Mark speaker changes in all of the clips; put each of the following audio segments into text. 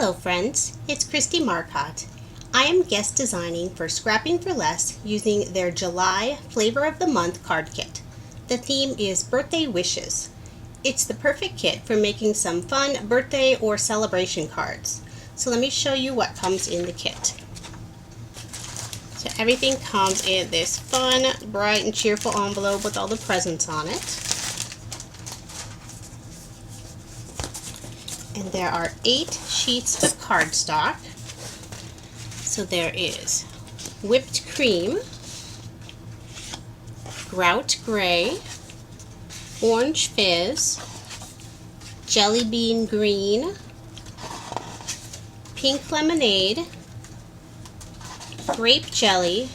Speaker 1: Hello friends, it's Kristie Marcotte. I am guest designing for Scrapping for Less using their July Flavor of the Month card kit. The theme is Birthday Wishes. It's the perfect kit for making some fun birthday or celebration cards. So let me show you what comes in the kit. So everything comes in this fun, bright, and cheerful envelope with all the presents on it. And there are 8 sheets of cardstock. So there is whipped cream, grout gray, orange fizz, jelly bean green, pink lemonade, grape jelly,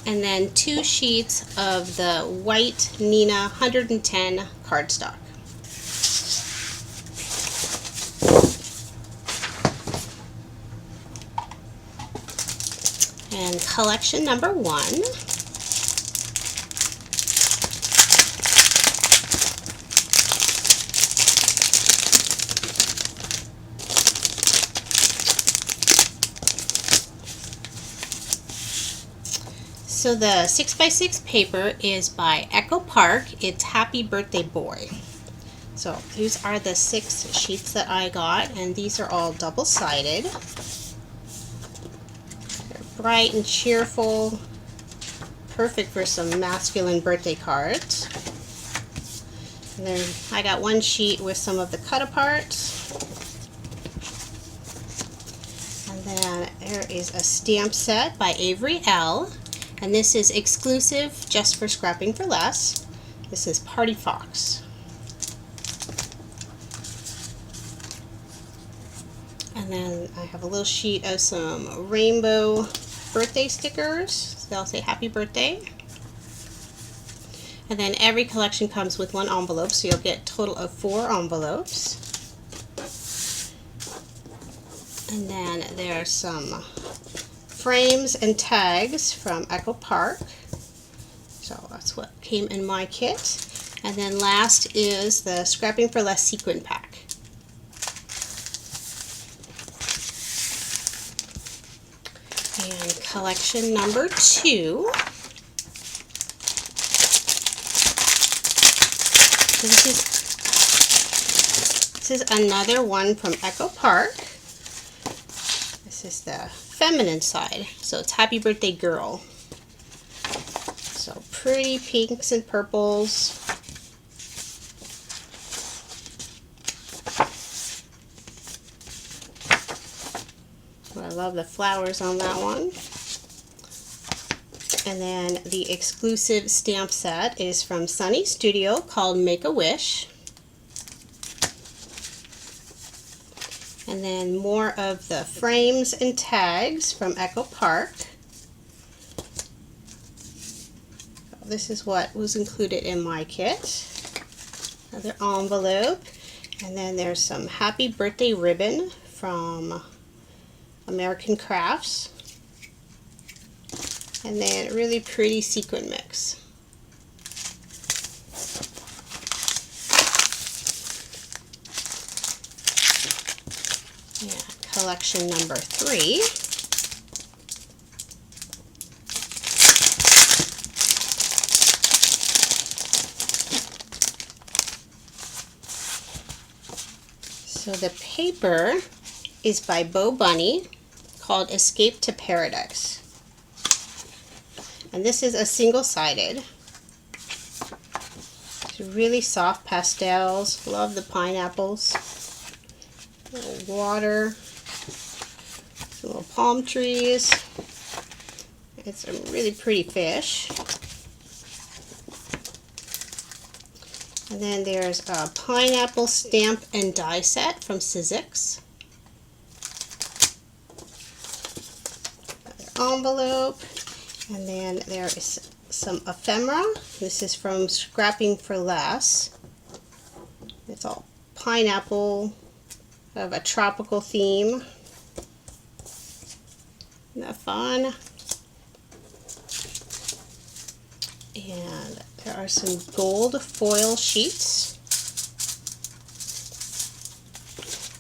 Speaker 1: and then 2 sheets of the white Nina 110 cardstock. And collection number 1. So the 6x6 paper is by Echo Park. It's Happy Birthday Boy. So these are the 6 sheets that I got, and these are all double-sided. They're bright and cheerful, perfect for some masculine birthday cards. And then I got 1 sheet with some of the cut-aparts. And then there is a stamp set by Avery Elle. And this is exclusive just for Scrapping for Less. This is Party Fox. And then I have a little sheet of some rainbow birthday stickers. They'll say happy birthday. And then every collection comes with 1 envelope, so you'll get a total of 4 envelopes. And then there are some frames and tags from Echo Park. So that's what came in my kit. And then last is the Scrapping for Less sequin pack. And collection number 2. So this is another one from Echo Park. This is the feminine side, so it's Happy Birthday Girl. So pretty pinks and purples. I love the flowers on that one. And then the exclusive stamp set is from Sunny Studio called Make a Wish. And then more of the frames and tags from Echo Park. This is what was included in my kit. Another envelope. And then there's some happy birthday ribbon from American Crafts. And then a really pretty sequin mix. Collection number 3. So the paper is by Bunny called Escape to Paradise. And this is a single-sided. It's really soft pastels. Love the pineapples. Water. Little palm trees. It's a really pretty fish. And then there's a pineapple stamp and die set from Sizzix. Another envelope. And then there is some ephemera. This is from Scrapping for Less. It's all pineapple, of a tropical theme. Isn't that fun? And there are some gold foil sheets.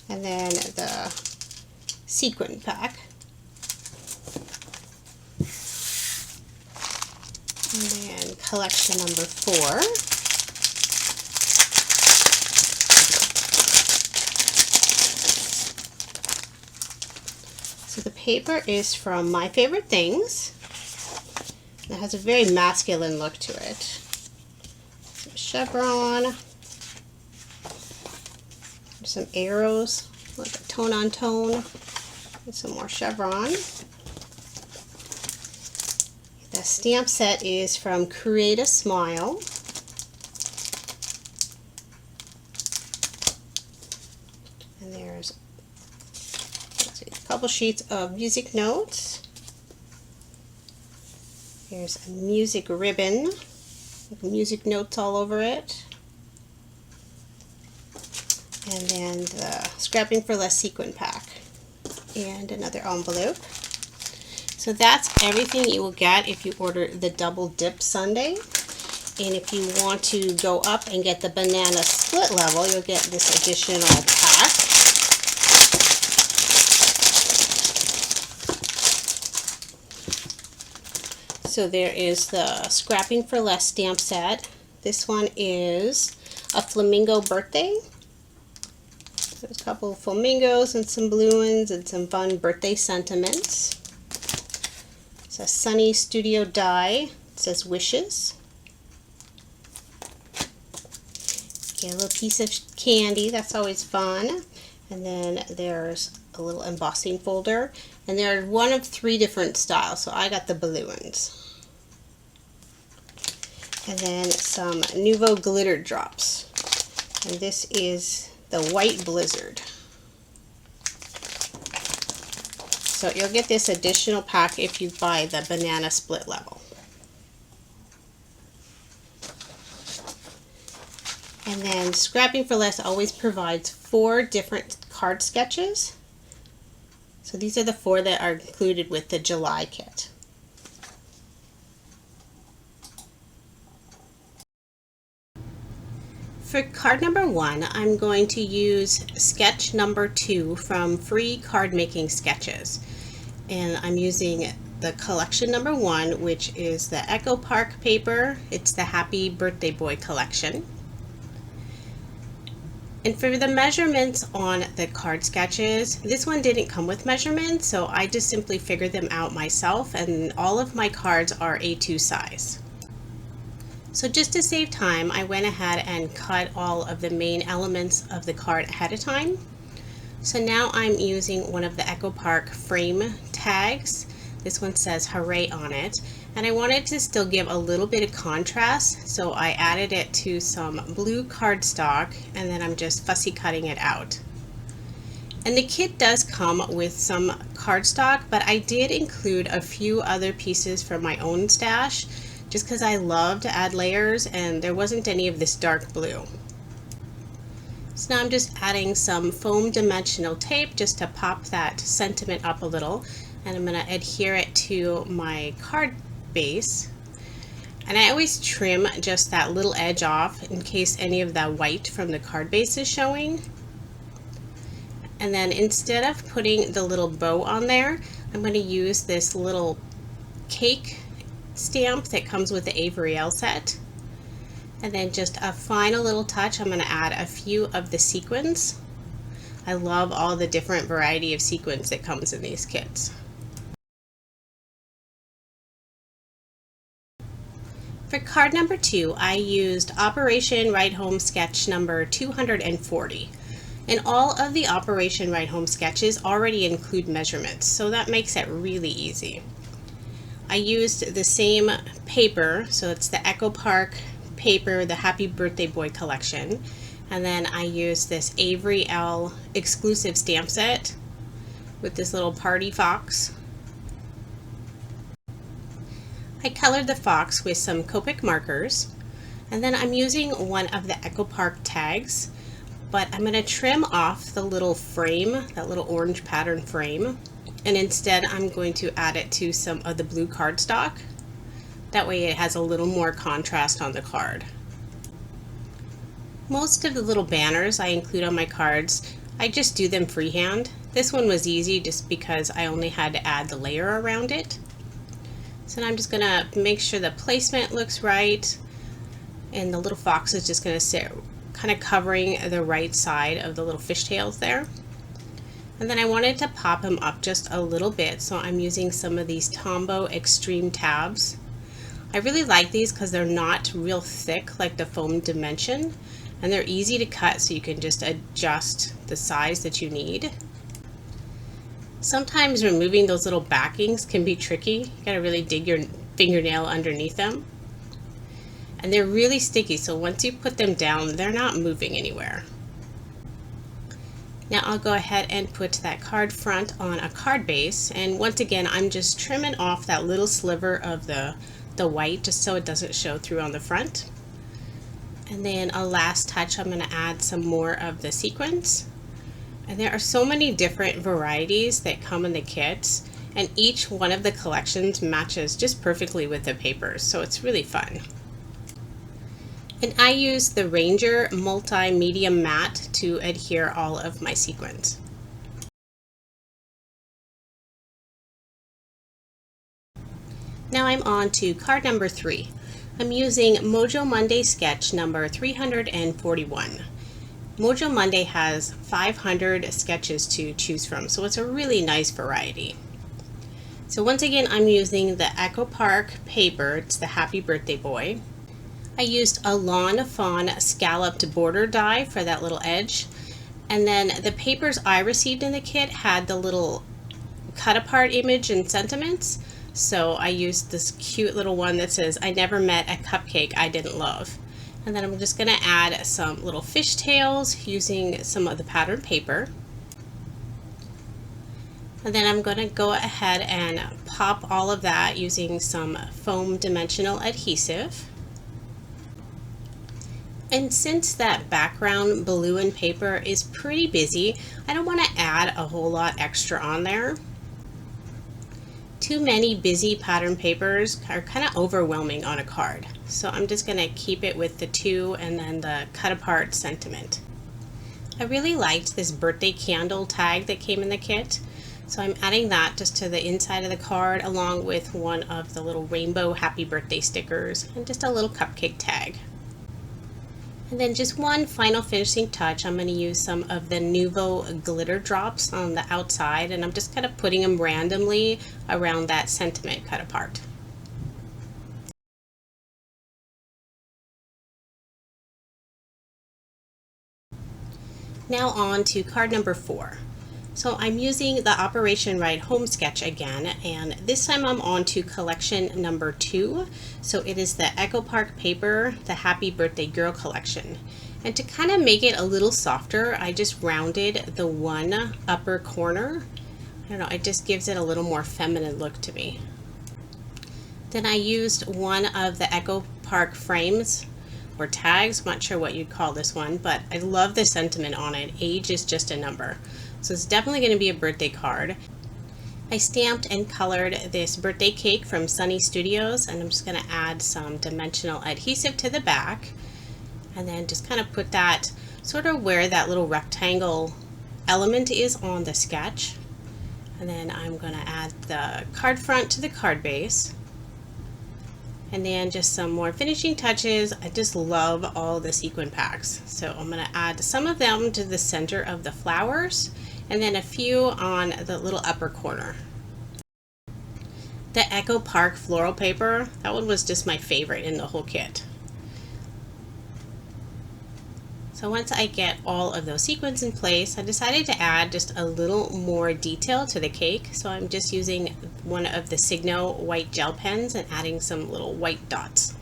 Speaker 1: And then the sequin pack. And then collection number 4. So the paper is from My Favorite Things. It has a very masculine look to it. Some chevron, some arrows, like a tone on tone, and some more chevron. The stamp set is from Create a Smile. And there's a couple sheets of music notes. Here's a music ribbon with music notes all over it. And then the Scrapping for Less sequin pack. And another envelope. So that's everything you will get if you order the double dip sundae. And if you want to go up and get the banana split level, you'll get this additional pack. So there is the Scrapping for Less stamp set. This one is a flamingo birthday. There's a couple of flamingos and some blue ones and some fun birthday sentiments. It's a Sunny Studio die. It says Wishes. Get a little piece of candy. That's always fun. And then there's a little embossing folder. And they're one of 3 different styles. So I got the blue ones. And then some Nouveau glitter drops. And this is the White Blizzard. So you'll get this additional pack if you buy the banana split level. And then Scrapping for Less always provides 4 different card sketches. So these are the 4 that are included with the July kit. For card number 1, I'm going to use sketch number 2 from Free Card Making Sketches. And I'm using the collection number 1, which is the Echo Park paper. It's the Happy Birthday Boy collection. And for the measurements on the card sketches, this one didn't come with measurements, so I just simply figured them out myself, and all of my cards are A2 size. So just to save time, I went ahead and cut all of the main elements of the card ahead of time. So now I'm using one of the Echo Park frame tags. This one says Hooray on it. And I wanted to still give a little bit of contrast, so I added it to some blue cardstock, and then I'm just fussy cutting it out. And the kit does come with some cardstock, but I did include a few other pieces from my own stash, just because I love to add layers and there wasn't any of this dark blue. So now I'm just adding some foam dimensional tape just to pop that sentiment up a little, and I'm going to adhere it to my card base. And I always trim just that little edge off in case any of that white from the card base is showing. And then instead of putting the little bow on there, I'm going to use this little cake stamp that comes with the Avery Elle set. And then just a final little touch, I'm going to add a few of the sequins. I love all the different variety of sequins that comes in these kits. For card number 2, I used Operation Ride Home sketch number 240. And all of the Operation Ride Home sketches already include measurements, so that makes it really easy. I used the same paper, so it's the Echo Park paper, the Happy Birthday Boy collection, and then I used this Avery Elle exclusive stamp set with this little party fox. I colored the fox with some Copic markers, and then I'm using one of the Echo Park tags, but I'm going to trim off the little frame, that little orange pattern frame, and instead I'm going to add it to some of the blue cardstock. That way it has a little more contrast on the card. Most of the little banners I include on my cards I just do them freehand. This one was easy just because I only had to add the layer around it. So now I'm just gonna make sure the placement looks right, and the little fox is just gonna sit kind of covering the right side of the little fishtails there. And then I wanted to pop him up just a little bit, so I'm using some of these Tombow Extreme tabs. I really like these because they're not real thick like the foam dimension, and they're easy to cut, so you can just adjust the size that you need. Sometimes removing those little backings can be tricky. You gotta really dig your fingernail underneath them. And they're really sticky, so once you put them down, they're not moving anywhere. Now I'll go ahead and put that card front on a card base, and once again I'm just trimming off that little sliver of the white just so it doesn't show through on the front. And then a last touch, I'm going to add some more of the sequins. And there are so many different varieties that come in the kits, and each one of the collections matches just perfectly with the papers, so it's really fun. And I use the Ranger Multi-Medium Matte to adhere all of my sequins. Now I'm on to card number 3. I'm using Mojo Monday sketch number 341. Mojo Monday has 500 sketches to choose from, so it's a really nice variety. So once again, I'm using the Echo Park paper. It's the Happy Birthday Boy. I used a Lawn Fawn scalloped border die for that little edge. And then the papers I received in the kit had the little cut apart image and sentiments. So I used this cute little one that says, "I never met a cupcake I didn't love." And then I'm just going to add some little fishtails using some of the pattern paper. And then I'm going to go ahead and pop all of that using some foam dimensional adhesive. And since that background balloon paper is pretty busy, I don't want to add a whole lot extra on there. Too many busy pattern papers are kind of overwhelming on a card. So I'm just going to keep it with the 2 and then the cut apart sentiment. I really liked this birthday candle tag that came in the kit. So I'm adding that just to the inside of the card along with one of the little rainbow happy birthday stickers and just a little cupcake tag. And then just one final finishing touch, I'm going to use some of the Nuvo glitter drops on the outside, and I'm just kind of putting them randomly around that sentiment cut apart. Now on to card number 4. So I'm using the Operation Ride Home sketch again, and this time I'm on to collection number 2. So it is the Echo Park paper, the Happy Birthday Girl collection. And to kind of make it a little softer, I just rounded the one upper corner. I don't know, it just gives it a little more feminine look to me. Then I used one of the Echo Park frames or tags, I'm not sure what you'd call this one, but I love the sentiment on it. Age is just a number. So it's definitely going to be a birthday card. I stamped and colored this birthday cake from Sunny Studios, and I'm just going to add some dimensional adhesive to the back and then just kind of put that sort of where that little rectangle element is on the sketch. And then I'm going to add the card front to the card base. And then just some more finishing touches. I just love all the sequin packs. So I'm going to add some of them to the center of the flowers and then a few on the little upper corner. The Echo Park floral paper, that one was just my favorite in the whole kit. So once I get all of those sequins in place, I decided to add just a little more detail to the cake. So I'm just using one of the Signo white gel pens and adding some little white dots.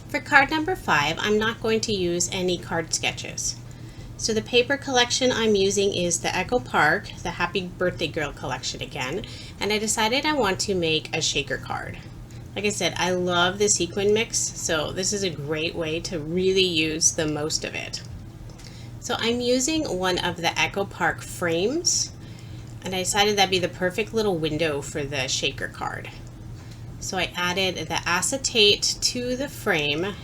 Speaker 1: For card number 5, I'm not going to use any card sketches. So the paper collection I'm using is the Echo Park, the Happy Birthday Girl collection again, and I decided I want to make a shaker card. Like I said, I love the sequin mix, so this is a great way to really use the most of it. So I'm using one of the Echo Park frames, and I decided that'd be the perfect little window for the shaker card. So I added the acetate to the frame,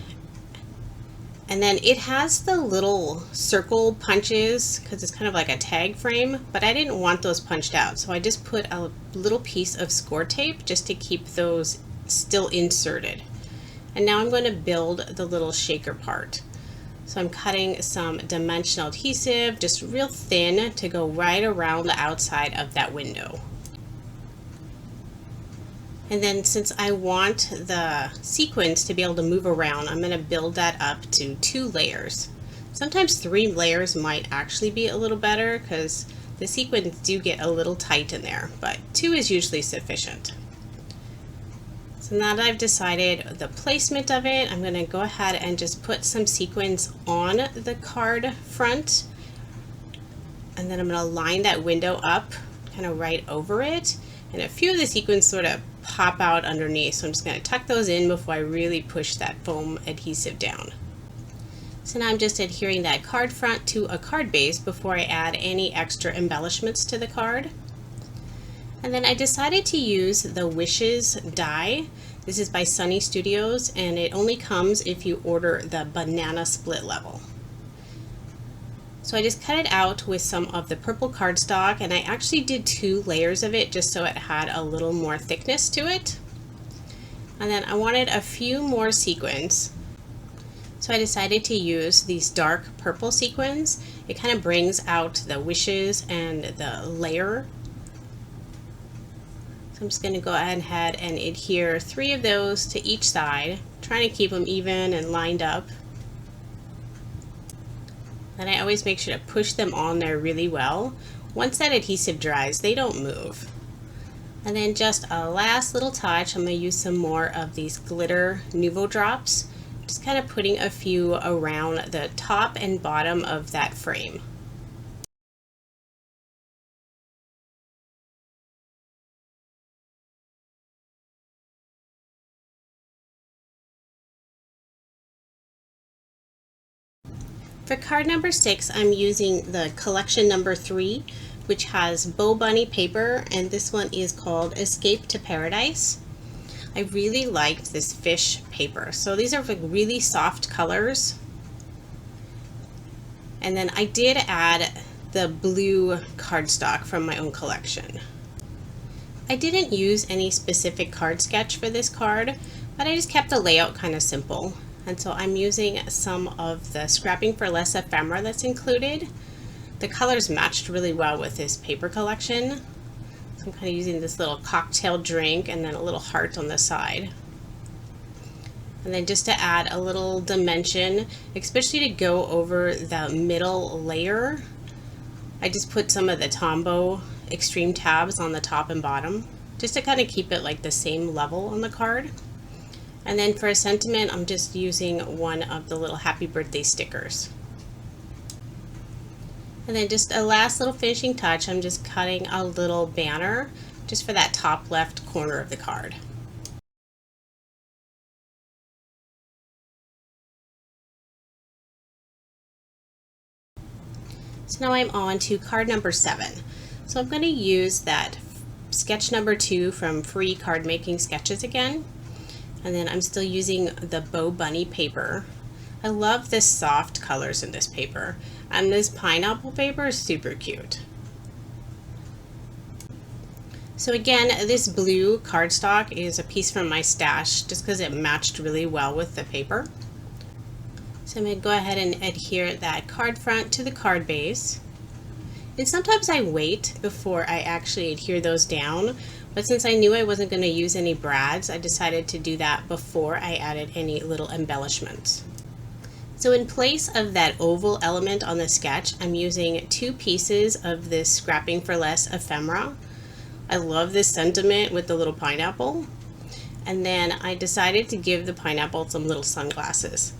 Speaker 1: and then it has the little circle punches because it's kind of like a tag frame, but I didn't want those punched out, so I just put a little piece of score tape just to keep those still inserted. And now I'm going to build the little shaker part. So I'm cutting some dimensional adhesive, just real thin, to go right around the outside of that window. And then since I want the sequins to be able to move around, I'm going to build that up to 2 layers. Sometimes 3 layers might actually be a little better because the sequins do get a little tight in there, but 2 is usually sufficient. So now that I've decided the placement of it, I'm going to go ahead and just put some sequins on the card front, and then I'm going to line that window up kind of right over it, and a few of the sequins sort of pop out underneath, so I'm just going to tuck those in before I really push that foam adhesive down. So now I'm just adhering that card front to a card base before I add any extra embellishments to the card. And then I decided to use the Wishes die. This is by Sunny Studios, and it only comes if you order the banana split level. So I just cut it out with some of the purple cardstock, and I actually did 2 layers of it just so it had a little more thickness to it. And then I wanted a few more sequins, so I decided to use these dark purple sequins. It kind of brings out the wishes and the layer. So I'm just going to go ahead and adhere 3 of those to each side, trying to keep them even and lined up. And I always make sure to push them on there really well. Once that adhesive dries, they don't move. And then just a last little touch, I'm going to use some more of these glitter Nuvo drops, just kind of putting a few around the top and bottom of that frame. For card number 6, I'm using the collection number 3, which has Bow Bunny paper, and this one is called Escape to Paradise. I really liked this fish paper. So these are like really soft colors. And then I did add the blue cardstock from my own collection. I didn't use any specific card sketch for this card, but I just kept the layout kind of simple. And so I'm using some of the Scrapping for Less ephemera that's included. The colors matched really well with this paper collection. So I'm kind of using this little cocktail drink and then a little heart on the side. And then just to add a little dimension, especially to go over the middle layer, I just put some of the Tombow extreme tabs on the top and bottom, just to kind of keep it like the same level on the card. And then for a sentiment, I'm just using one of the little happy birthday stickers. And then just a last little finishing touch, I'm just cutting a little banner just for that top left corner of the card. So now I'm on to card number 7. So I'm going to use that sketch number 2 from Free Card Making Sketches again. And then I'm still using the Bow Bunny paper. I love the soft colors in this paper. And this pineapple paper is super cute. So again, this blue cardstock is a piece from my stash just because it matched really well with the paper. So I'm going to go ahead and adhere that card front to the card base. And sometimes I wait before I actually adhere those down, but since I knew I wasn't going to use any brads, I decided to do that before I added any little embellishments. So in place of that oval element on the sketch, I'm using 2 pieces of this Scrapping for Less ephemera. I love this sentiment with the little pineapple. And then I decided to give the pineapple some little sunglasses.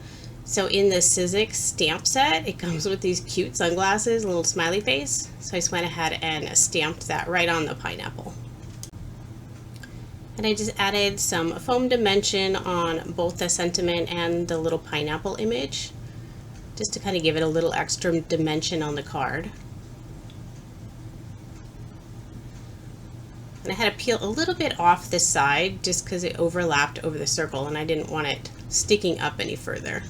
Speaker 1: So in the Sizzix stamp set, it comes with these cute sunglasses, a little smiley face. So I just went ahead and stamped that right on the pineapple. And I just added some foam dimension on both the sentiment and the little pineapple image, just to kind of give it a little extra dimension on the card. And I had to peel a little bit off this side just because it overlapped over the circle and I didn't want it sticking up any further.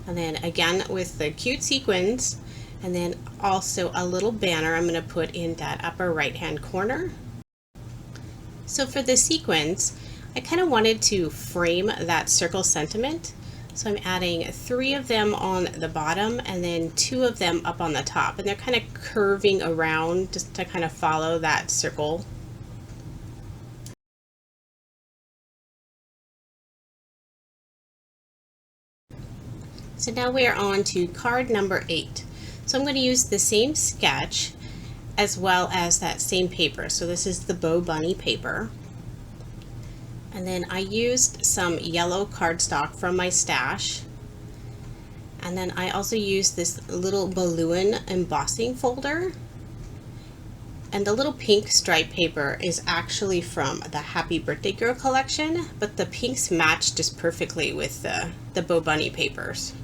Speaker 1: And then again with the cute sequins, and then also a little banner I'm going to put in that upper right hand corner. So for the sequins, I kind of wanted to frame that circle sentiment. So I'm adding 3 of them on the bottom and then 2 of them up on the top. And they're kind of curving around just to kind of follow that circle. So now we are on to card number 8. So I'm going to use the same sketch as well as that same paper. So this is the Bow Bunny paper. And then I used some yellow cardstock from my stash. And then I also used this little balloon embossing folder. And the little pink stripe paper is actually from the Happy Birthday Girl collection, but the pinks match just perfectly with the Bow Bunny papers.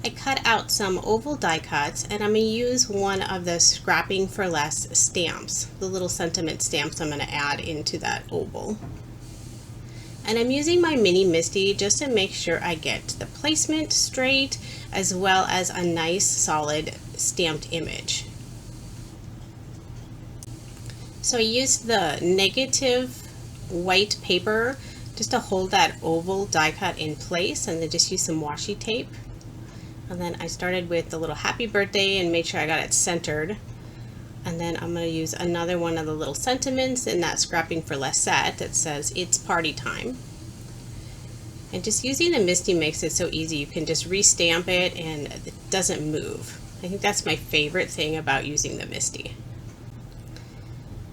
Speaker 1: I cut out some oval die cuts and I'm going to use one of the Scrapping for Less stamps, the little sentiment stamps I'm going to add into that oval. And I'm using my mini Misty just to make sure I get the placement straight as well as a nice solid stamped image. So I used the negative white paper just to hold that oval die cut in place, and then just use some washi tape. And then I started with the little happy birthday and made sure I got it centered. And then I'm going to use another one of the little sentiments in that Scrapping for Less set that says it's party time. And just using the Misty makes it so easy. You can just restamp it and it doesn't move. I think that's my favorite thing about using the Misty.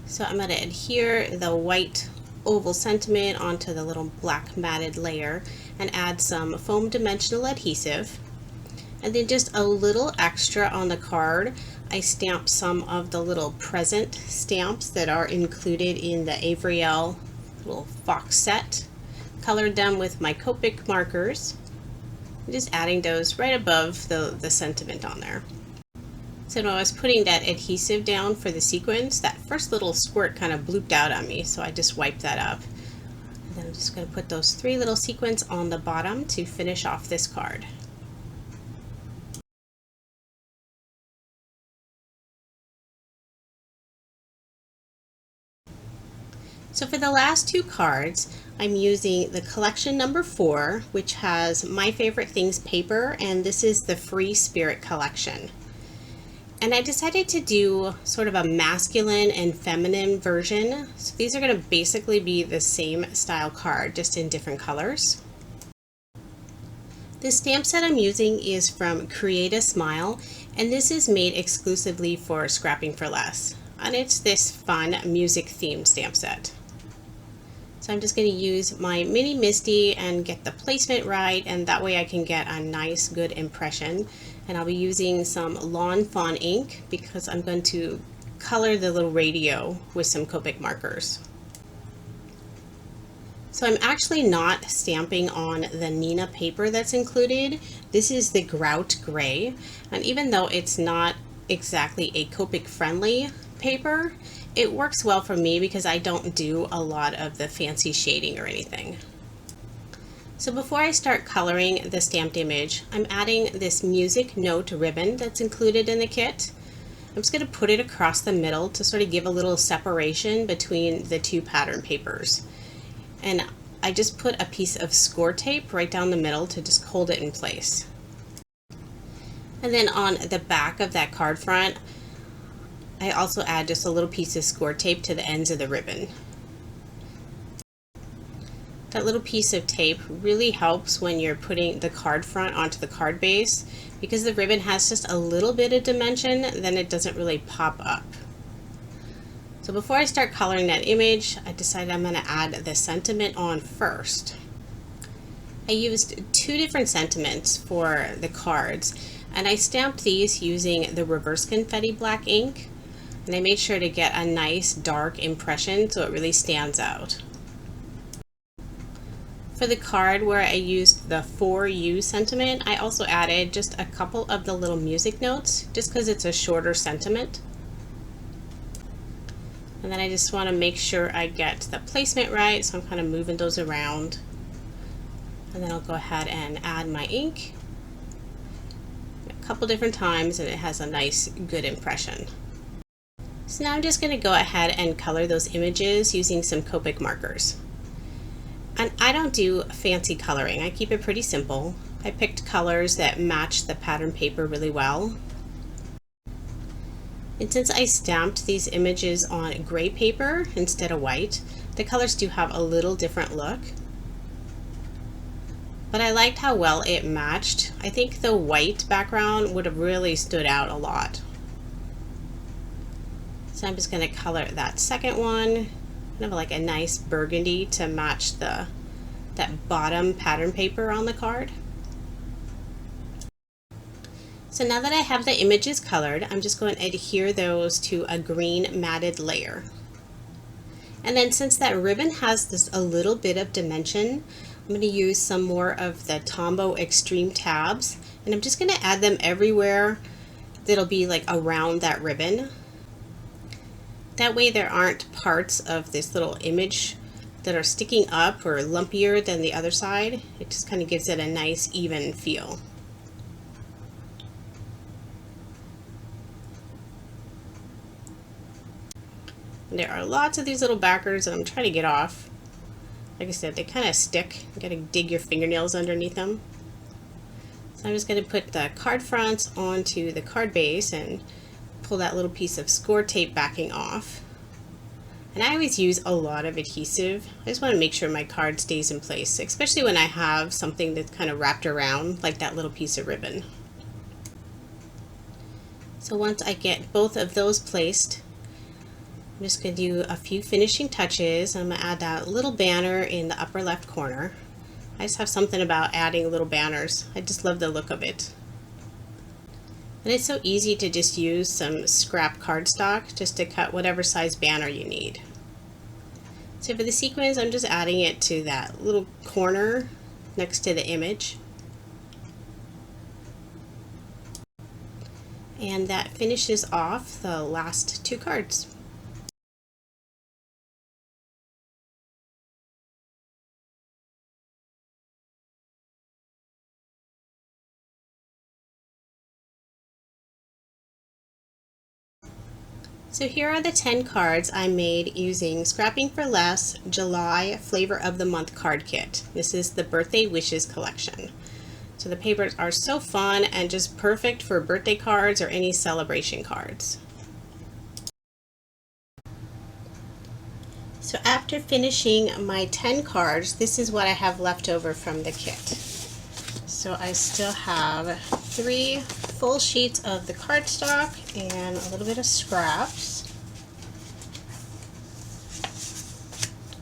Speaker 1: So I'm going to adhere the white oval sentiment onto the little black matted layer and add some foam dimensional adhesive. And then just a little extra on the card, I stamped some of the little present stamps that are included in the Avery Elle little fox set. Colored them with my Copic markers. Just adding those right above the sentiment on there. So when I was putting that adhesive down for the sequins, that first little squirt kind of blooped out on me, so I just wiped that up. And then I'm just going to put those 3 little sequins on the bottom to finish off this card. So for the last 2 cards, I'm using the collection number 4, which has My Favorite Things paper, and this is the Free Spirit collection. And I decided to do sort of a masculine and feminine version. So these are going to basically be the same style card, just in different colors. The stamp set I'm using is from Create a Smile, and this is made exclusively for Scrapping for Less. And it's this fun music themed stamp set. So I'm just going to use my mini Misty and get the placement right, and that way I can get a nice good impression. And I'll be using some Lawn Fawn ink because I'm going to color the little radio with some Copic markers. So I'm actually not stamping on the Neenah paper that's included. This is the Grout Gray, and even though it's not exactly a Copic friendly paper, it works well for me because I don't do a lot of the fancy shading or anything. So before I start coloring the stamped image, I'm adding this music note ribbon that's included in the kit. I'm just going to put it across the middle to sort of give a little separation between the 2 pattern papers. And I just put a piece of score tape right down the middle to just hold it in place. And then on the back of that card front, I also add just a little piece of score tape to the ends of the ribbon. That little piece of tape really helps when you're putting the card front onto the card base, because the ribbon has just a little bit of dimension, then it doesn't really pop up. So before I start coloring that image, I decided I'm going to add the sentiment on first. I used 2 different sentiments for the cards, and I stamped these using the reverse confetti black ink, and I made sure to get a nice dark impression so it really stands out. For the card where I used the For You sentiment, I also added just a couple of the little music notes, just because it's a shorter sentiment. And then I just want to make sure I get the placement right, so I'm kind of moving those around. And then I'll go ahead and add my ink a couple different times, and it has a nice, good impression. So now I'm just going to go ahead and color those images using some Copic markers. And I don't do fancy coloring, I keep it pretty simple. I picked colors that match the pattern paper really well. And since I stamped these images on gray paper instead of white, the colors do have a little different look. But I liked how well it matched. I think the white background would have really stood out a lot. So I'm just going to color that second one, kind of like a nice burgundy to match that bottom pattern paper on the card. So now that I have the images colored, I'm just going to adhere those to a green matted layer. And then since that ribbon has this a little bit of dimension, I'm going to use some more of the Tombow Extreme tabs, and I'm just going to add them everywhere that'll be like around that ribbon. That way there aren't parts of this little image that are sticking up or lumpier than the other side. It just kind of gives it a nice even feel. There are lots of these little backers that I'm trying to get off. Like I said, they kind of stick. You gotta dig your fingernails underneath them. So I'm just gonna put the card fronts onto the card base and pull that little piece of score tape backing off. And I always use a lot of adhesive. I just want to make sure my card stays in place, especially when I have something that's kind of wrapped around like that little piece of ribbon. So once I get both of those placed, I'm just going to do a few finishing touches. I'm going to add that little banner in the upper left corner. I just have something about adding little banners. I just love the look of it. And it's so easy to just use some scrap cardstock just to cut whatever size banner you need. So for the sequins, I'm just adding it to that little corner next to the image. And that finishes off the last two cards. So here are the 10 cards I made using Scrapping for Less July Flavor of the Month card kit. This is the Birthday Wishes collection. So the papers are so fun and just perfect for birthday cards or any celebration cards. So after finishing my 10 cards, this is what I have left over from the kit. So I still have 3 full sheets of the cardstock and a little bit of scraps.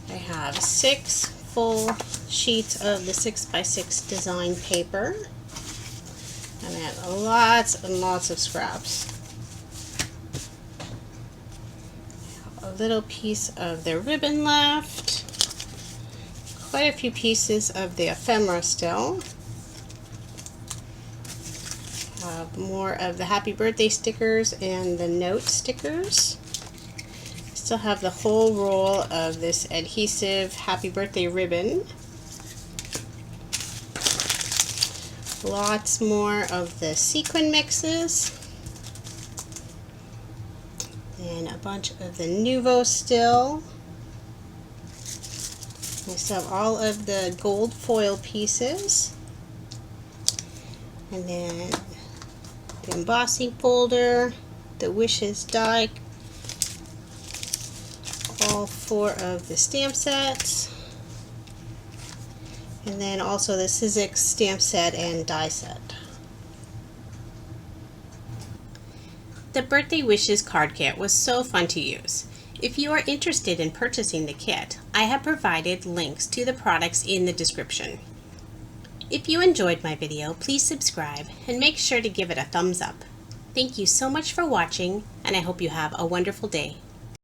Speaker 1: I have 6 full sheets of the 6x6 design paper, and then lots and lots of scraps. A little piece of the ribbon left, quite a few pieces of the ephemera still. More of the happy birthday stickers and the note stickers. Still have the whole roll of this adhesive happy birthday ribbon. Lots more of the sequin mixes. And a bunch of the Nuvo still. We still have all of the gold foil pieces. And then the embossing folder, the Wishes die, all 4 of the stamp sets, and then also the Sizzix stamp set and die set. The Birthday Wishes card kit was so fun to use. If you are interested in purchasing the kit, I have provided links to the products in the description. If you enjoyed my video, please subscribe and make sure to give it a thumbs up. Thank you so much for watching, and I hope you have a wonderful day.